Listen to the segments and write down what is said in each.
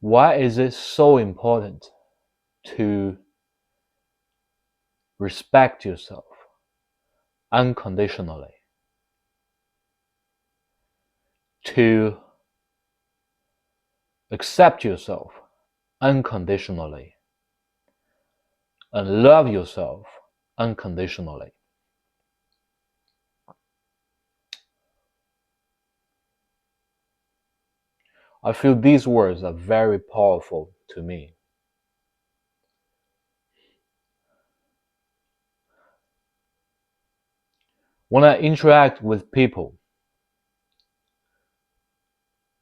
Why is it so important to respect yourself unconditionally? To accept yourself unconditionally and love yourself unconditionally. I feel these words are very powerful to me. When I interact with people,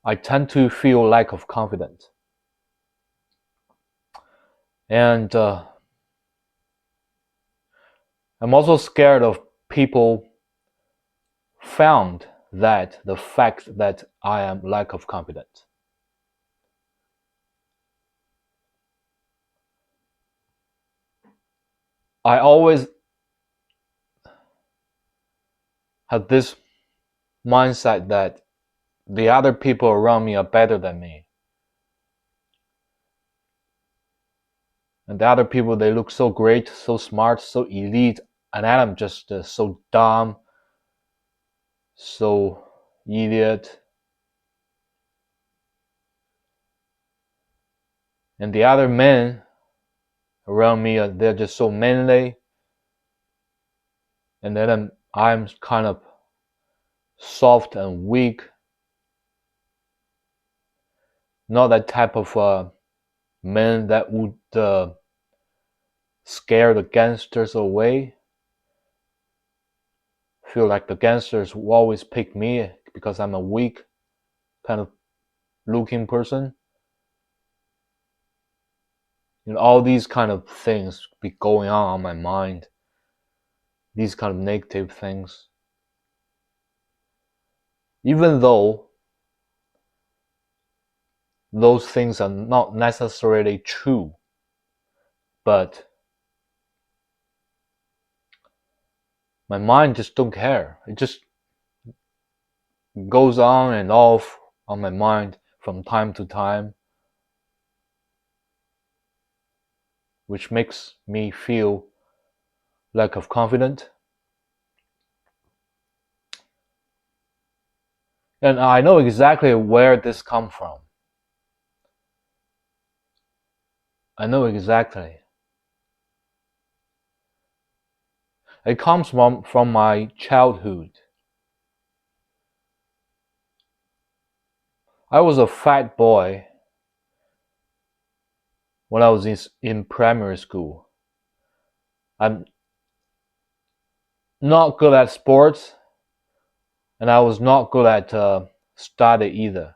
I tend to feel lack of confidence. And I'm also scared of people found that the fact that I am lack of confidence. I always had this mindset that the other people around me are better than me. And the other people, they look so great, so smart, so elite, and I'm just so dumb, so idiot. And the other men around me, they're just so manly. And then I'm kind of soft and weak. Not that type of man that would scare the gangsters away. Feel like the gangsters will always pick me because I'm a weak kind of looking person. All these kind of things be going on my mind. These kind of negative things. Even though those things are not necessarily true, but my mind just don't care. It just goes on and off on my mind from time to time, which makes me feel lack of confidence. And I know exactly where this comes from. I know exactly. It comes from my childhood. I was a fat boy when I was in primary school. I'm not good at sports, and I was not good at study either.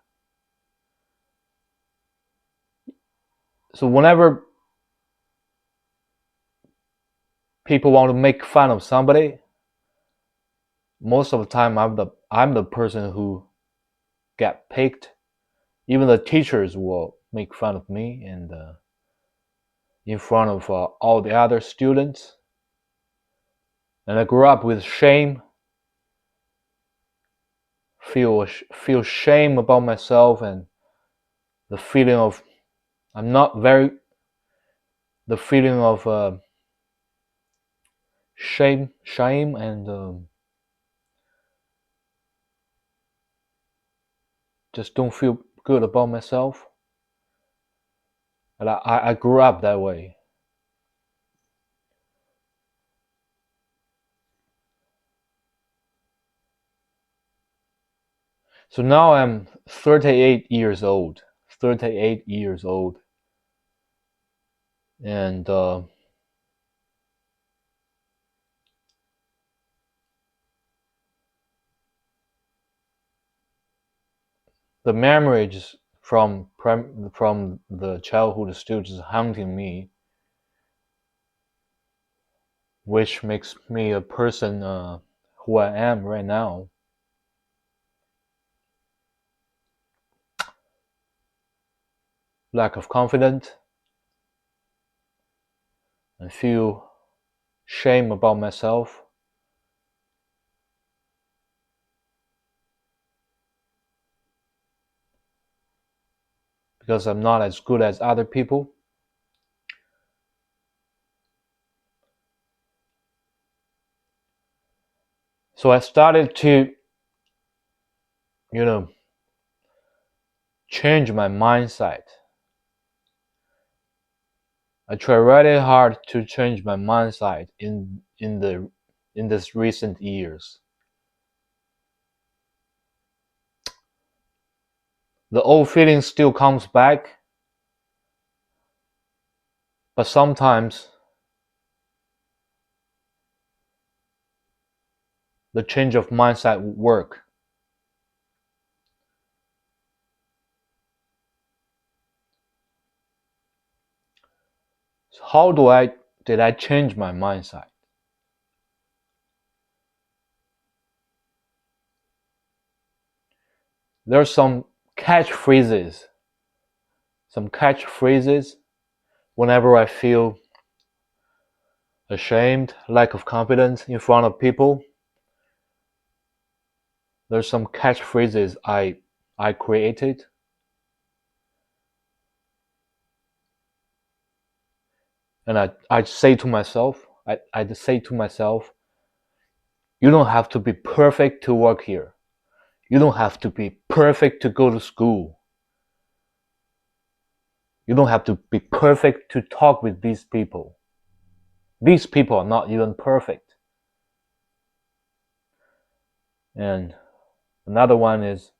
So whenever people want to make fun of somebody, most of the time I'm the person who get picked. Even the teachers will make fun of me and in front of all the other students. And I grew up with shame, feel shame about myself, and the feeling of I'm not very the feeling of shame, and just don't feel good about myself. And I grew up that way. So now I'm 38 years old. 38 years old. And the memories from the childhood still just haunting me, which makes me a person who I am right now. Lack of confidence and feel shame about myself. because I'm not as good as other people. So I started to, change my mindset. I try really hard to change my mindset in this recent years. The old feeling still comes back, but sometimes the change of mindset would work. So how did I change my mindset? There's catchphrases, some catchphrases whenever I feel ashamed, lack of confidence in front of people. There's some catchphrases I created, and I say to myself, I say to myself, you don't have to be perfect to work here. You don't have to be perfect to go to school. You don't have to be perfect to talk with these people. These people are not even perfect. And another one is,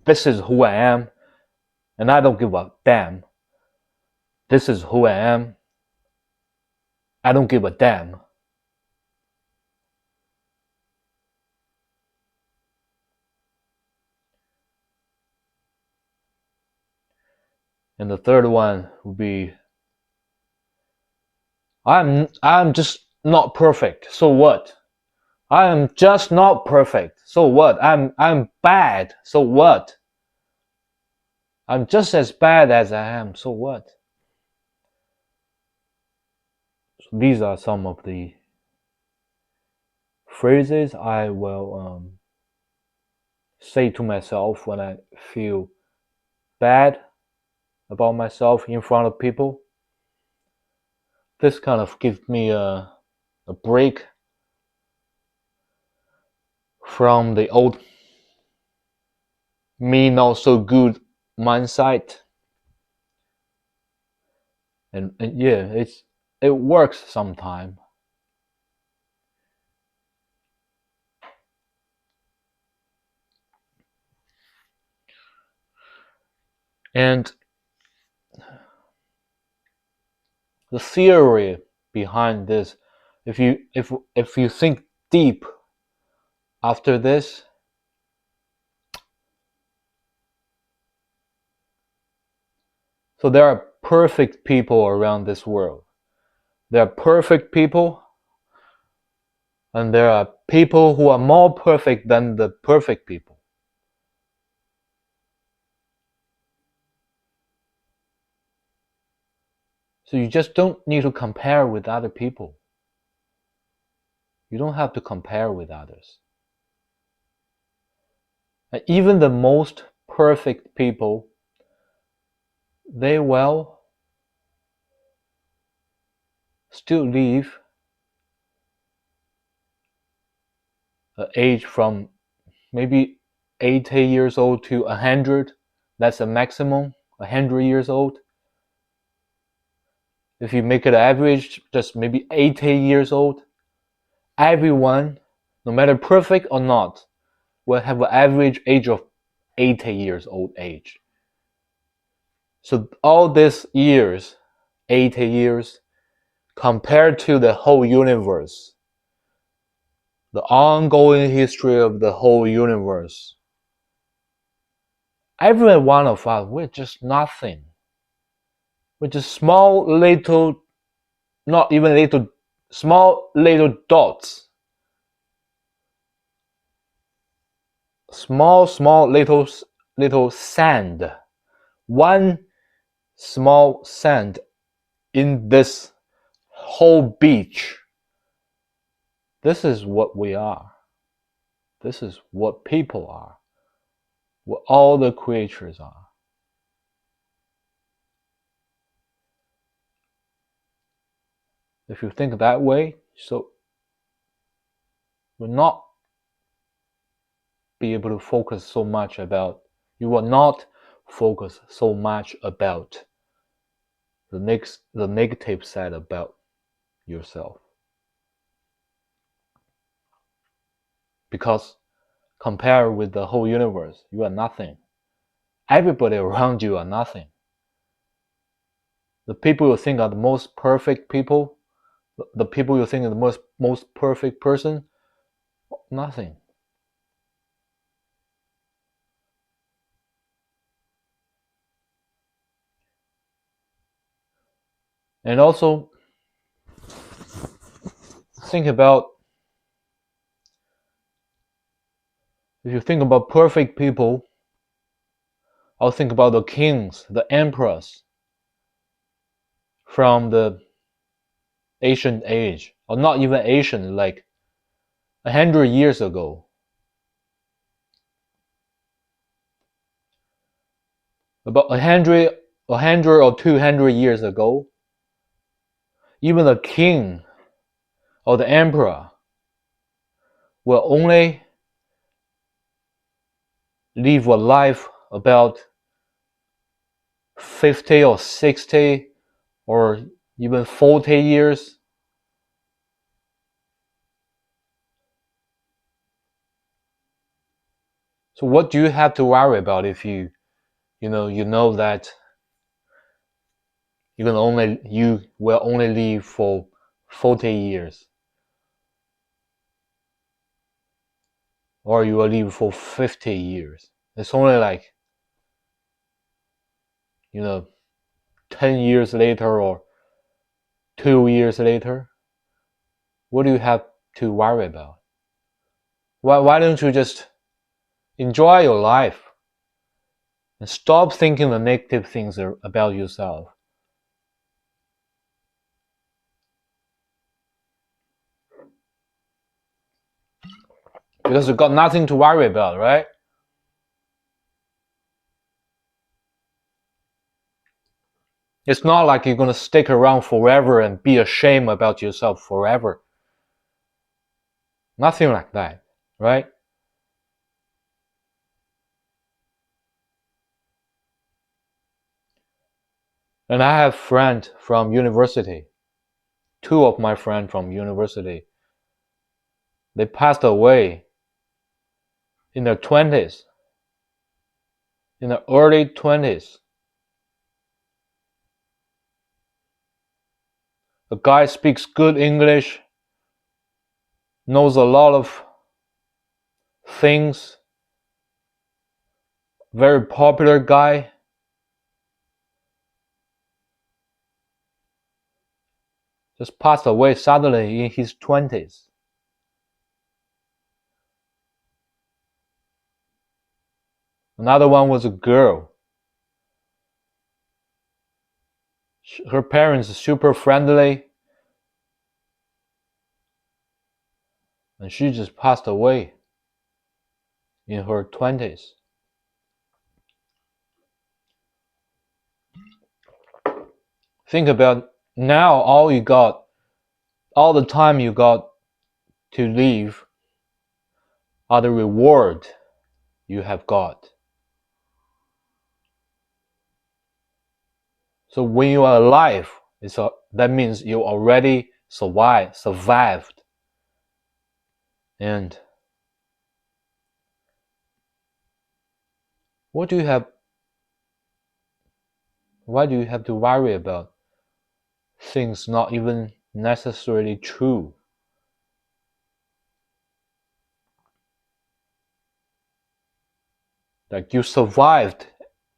this is who I am, and I don't give a damn. This is who I am. I don't give a damn. And the third one would be, I'm just not perfect. So what? I am just not perfect. So what? I'm bad. So what? I'm just as bad as I am. So what? So these are some of the phrases I will say to myself when I feel bad about myself in front of people. This kind of gives me a break from the old me not so good mindset. And yeah, it works sometimes. And the theory behind this, if you think deep after this, so there are perfect people around this world. There are perfect people, and there are people who are more perfect than the perfect people. So you just don't need to compare with other people. You don't have to compare with others. And even the most perfect people, they will still live an age from maybe 80 years old to 100. That's the maximum, 100 years old. If you make it average, just maybe 80 years old, everyone, no matter perfect or not, will have an average age of 80 years old age. So all these years, 80 years, compared to the whole universe, the ongoing history of the whole universe, every one of us, we're just nothing. We're just small little, not even little, small little dots. Small little sand. One small sand in this whole beach. This is what we are. This is what people are. what all the creatures are. If you think that way, so you'll not be able to focus so much about, you will not focus so much about the negative side about yourself. Because compared with the whole universe, you are nothing. Everybody around you are nothing. The people you think are the most perfect people, the people you think are the most perfect person, nothing. And also think about, if you think about perfect people, I'll think about the kings, the emperors from the ancient age, or not even ancient, like 100 years ago. About 100 or 200 years ago, even the king or the emperor will only live a life about 50 or 60 or even 40 years. So what do you have to worry about if you know that you will only live for 40 years, or you will live for 50 years? It's only like 10 years later or 2 years later. What do you have to worry about? Why don't you just enjoy your life and stop thinking the negative things about yourself? Because you got nothing to worry about, right? It's not like you're gonna stick around forever and be ashamed about yourself forever. Nothing like that, right? And I have friends from university. Two of my friends from university, they passed away in their 20s, in their early 20s. The guy speaks good English, knows a lot of things, very popular guy. Just passed away suddenly in his 20s. Another one was a girl. Her parents are super friendly, and she just passed away in her 20s. Think about now, all the time you got to live are the reward you have got. So when you are alive, that means you already survived. And what do you have why do you have to worry about things not even necessarily true? Like you survived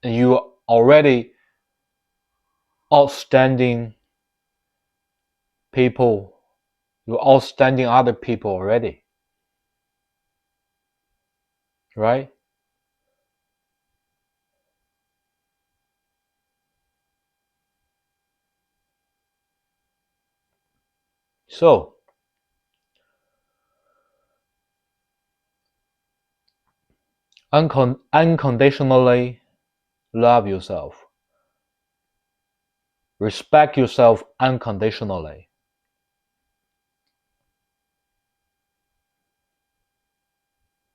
and you are already outstanding people. You're outstanding other people already. Right? So Unconditionally love yourself. Respect yourself unconditionally.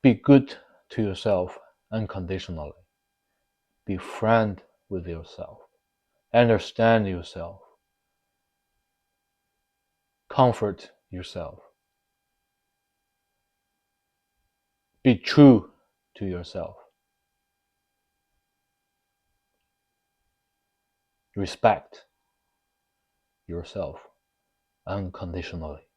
Be good to yourself unconditionally. Be friend with yourself. Understand yourself. Comfort yourself. Be true to yourself. Respect yourself unconditionally.